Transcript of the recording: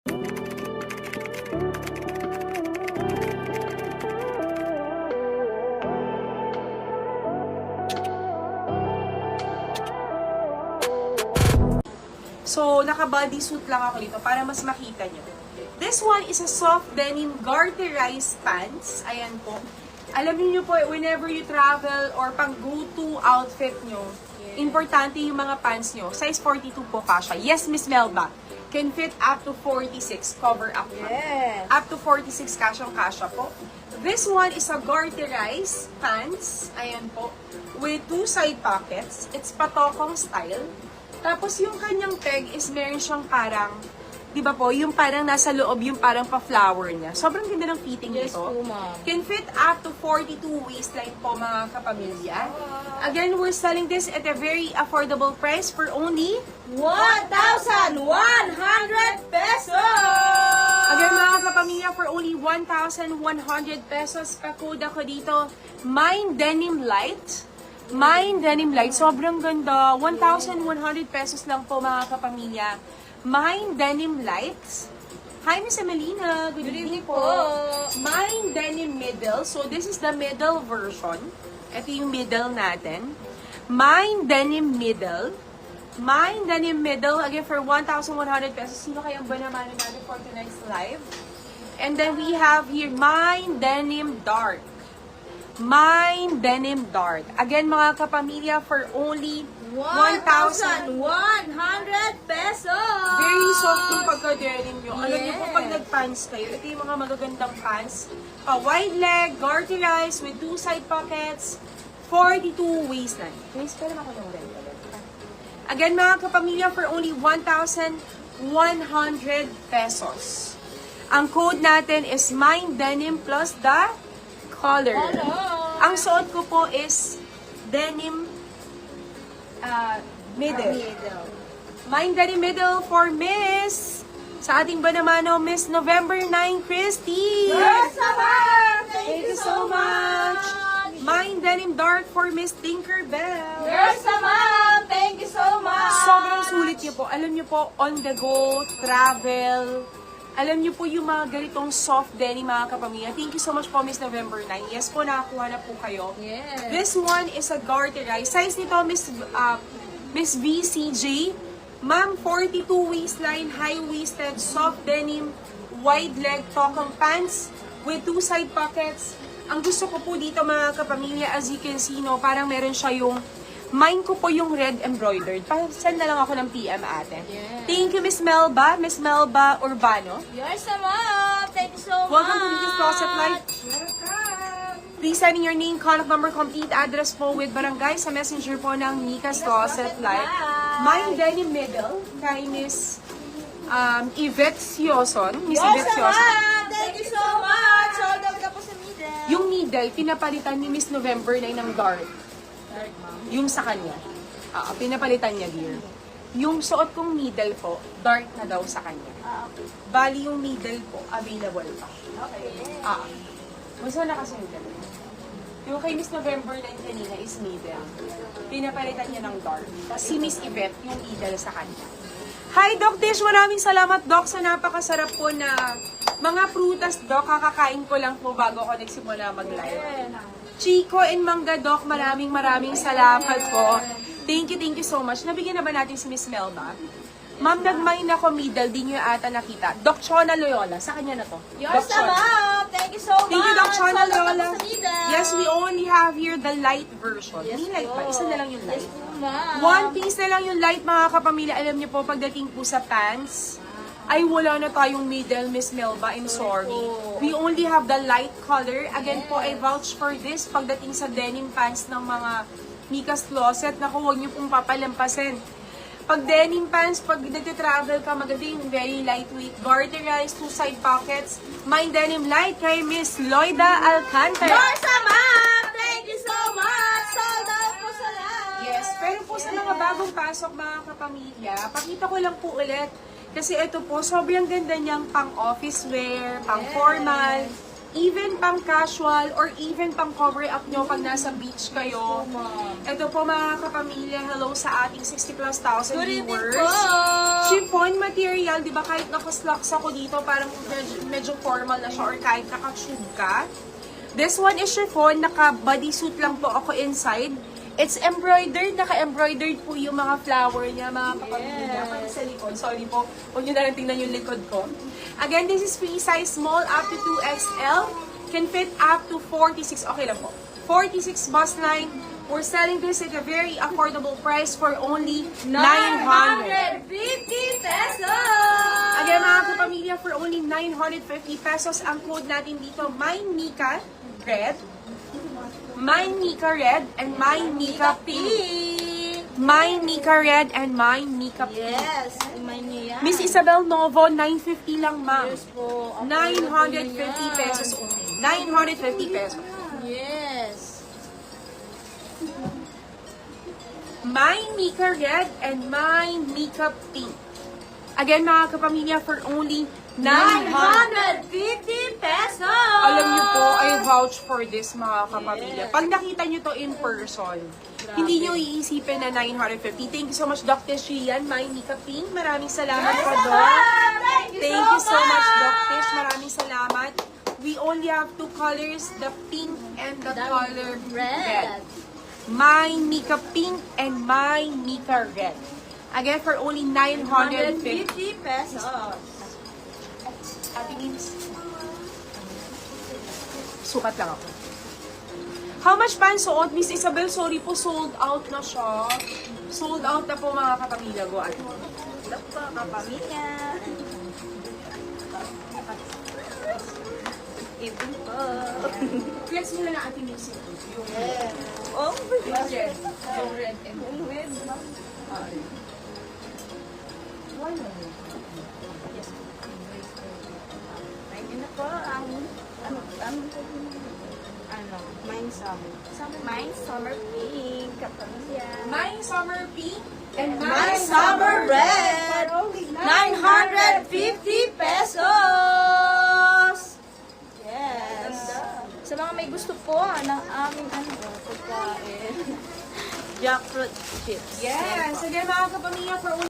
So, naka-bodysuit lang ako dito para mas makita nyo. This one is a soft denim garterized pants. Ayan po. Alam niyo po, whenever you travel or pang go-to outfit nyo, importante yung mga pants nyo. Size 42 po kasha. Yes, Miss Melba. Can fit up to 46. Cover up. Yes. Up to 46 kasyang-kasya po. This one is a garterized pants. Ayan po. With 2 side pockets. It's patokong style. Tapos yung kanyang peg is meron siyang parang, di ba po, yung parang nasa loob yung parang pa-flower niya. Sobrang ganda ng fitting Yes nito. po, ma'am. Can fit up to 42 waistline po mga kapamilya. Again, we're selling this at a very affordable price for only 1,100 pesos! Again, mga kapamilya, for only 1,100 pesos, pa-code ako dito, Mine Denim Light. Mine Denim Light, sobrang ganda. 1,100 pesos lang po, mga kapamilya. Mine Denim Light. Hi, Miss Emelina. Good evening po. Mine Denim Middle. So, this is the middle version. Ito yung middle natin. Mine Denim Middle. Mine Denim Middle, again, for 1,100 pesos. Sino kayang banamano natin for tonight's live? And then we have here, Mine Denim Dark. Mine Denim Dark. Again, mga kapamilya, for only 1,100 pesos! Very soft yung pagka-denim nyo. Alam niyo po, Yes. pag nag-pants kayo, ito yung mga magagandang pants. Wide leg, garterized with 2 side pockets, 42 waistline. Guys, pwede ako ng red color. Again, mga kapamilya, for only 1,100 pesos. Ang code natin is Mine Denim plus the color. Ang suot ko po is denim middle. Mine Denim Middle for Miss. Sa ating banamano, Miss November 9, Christy. Yes, ma'am! Thank you so much. Mine Denim Dark for Miss Tinkerbell. Yes, ma'am! Thank you so much! Sobrang sulit niyo po. Alam niyo po, on the go, travel. Alam niyo po yung mga ganitong soft denim, mga kapamilya. Thank you so much po, Miss November 9. Yes po, nakakuha na po kayo. Yes. This one is a garterized. Size nito, Miss VCJ. Ma'am, 42 waistline, high-waisted, soft denim, wide leg, tokang pants with 2 side pockets. Ang gusto ko po dito, mga kapamilya, as you can see, no, parang meron siya yung, mine ko po yung red embroidered. Send na lang ako ng PM ate. Yes. Thank you, Miss Melba Urbano. Yes, ma'am! Thank you so much! Welcome to Nikki's Closet Life. Please send in your name, contact number, complete address po with barangay sa messenger po ng Nikki's Closet Life. Mine Denim Middle kay Miss Yvette Sioson. Miss Yes, Yvette Sioson. ma'am! Thank you so much! Sold out ka po sa middle. Yung needle, pinapalitan ni Miss November 9 ng dark. Yung sa kanya. Pinapalitan niya, dear. Yung suot kong needle po, dark na daw sa kanya. Okay. Bali yung needle po, available pa. Okay. Gusto na kasi yung dalawa. Yung kay Miss November 9 kanina is needle. Pinapalitan niya ng dark. Si Miss Yvette, yung needle sa kanya. Hi, Doc Dish! Maraming salamat, Doc, sa napakasarap po na mga prutas, Doc. Kakakain ko lang po bago ako nagsimula mag-live. Chico and Mangga, Doc, maraming salamat po. Thank you so much. Nabigyan na ba natin si Miss Melba? Ma'am, nag-mine ako middle, di nyo ata nakita. Doc Chona Loyola, sa kanya na to. Yes, Doc Chona. ma'am! Thank you so much! Thank you, Doc Chona Sold out ka Loyola. po sa middle. Yes, we only have here the light version. Yes, Hindi light pa, isa na lang yung light. Yes, po, ma'am. One piece na lang yung light, mga kapamilya. Alam niyo po, pagdating po sa pants, ay wala na tayong middle, Miss Melba. I'm sorry. We only have the light color. Again po, I vouch for this pagdating sa denim pants ng mga Nikki's Closet. Naku, huwag niyo pong papalampasin. Pag denim pants, pag nagtitravel ka, maganda yung very lightweight, garterized, 2 side pockets. Mine Denim Light kay Miss Loida Alcantara. Yes, ma'am! Thank you so much! Sold out po sa lahat! Yes, pero po sa mga bagong pasok, mga kapamilya, pakita ko lang po ulit. Kasi ito po, sobrang ganda niyang pang office wear, pang formal, Even pang casual or even pang cover up nyo pag nasa beach kayo. Ito po mga kapamilya, hello sa ating 60 plus thousand Good evening viewers. po. Chiffon material, di ba kahit nakaslacks ako dito, parang medyo formal na siya or kahit nakatube ka. This one is chiffon, naka-bodysuit lang po ako inside. It's embroidered, naka-embroidered po yung mga flower niya, mga kapamilya. Pati sa likod, sorry po, huwag nyo na lang tingnan yung likod ko. Again, this is free size small up to 2XL. Can fit up to 46, okay lang po. 46 bust line. We're selling this at a very affordable price for only 900. 950 pesos! Again, mga kapamilya, for only 950 pesos, ang code natin dito, MyMika Red, MyMika Red, and MyMika Pink. MyMika Red and MyMika Pink. Yes, iman niyo yan. Miss Isabel Novo, 950 lang, ma'am. Yes po. 950 pesos only. 950 pesos. Yes. MyMika Red and MyMika Pink. Again, mga kapamilya, for only 900. 950 pesos! Alam niyo po, I vouch for this, mga kapamilya. Pag nakita niyo to in person, hindi niyo iisipin na 950. Thank you so much, Dr. Shian, MyMika Pink. Maraming salamat po, Doc. Thank you so much, Doc Tish. Maraming salamat. We only have two colors, the pink and the color red. MyMika Pink and MyMika Red. Again, for only 950. 950 pesos. Ate Mims. Sukat lang ako. How much pa ang suot? Miss Isabel, sorry po, sold out na siya. Sold out na po mga kapamilya ko. Ate. Ito po, kapamilya. Ito po. Flex mo na Ate Mims. Yung Yes. Oh, yung red. Yung red and yung red. Ayun na po ang Mine Summer. Mine Summer Pink. Kapamilya. My Summer Pink and My Summer Red. For only 950 pesos! Yes. Sa mga may gusto po ng aming pagkain. Jackfruit chips. Yes. Again, mga kapamilya, for only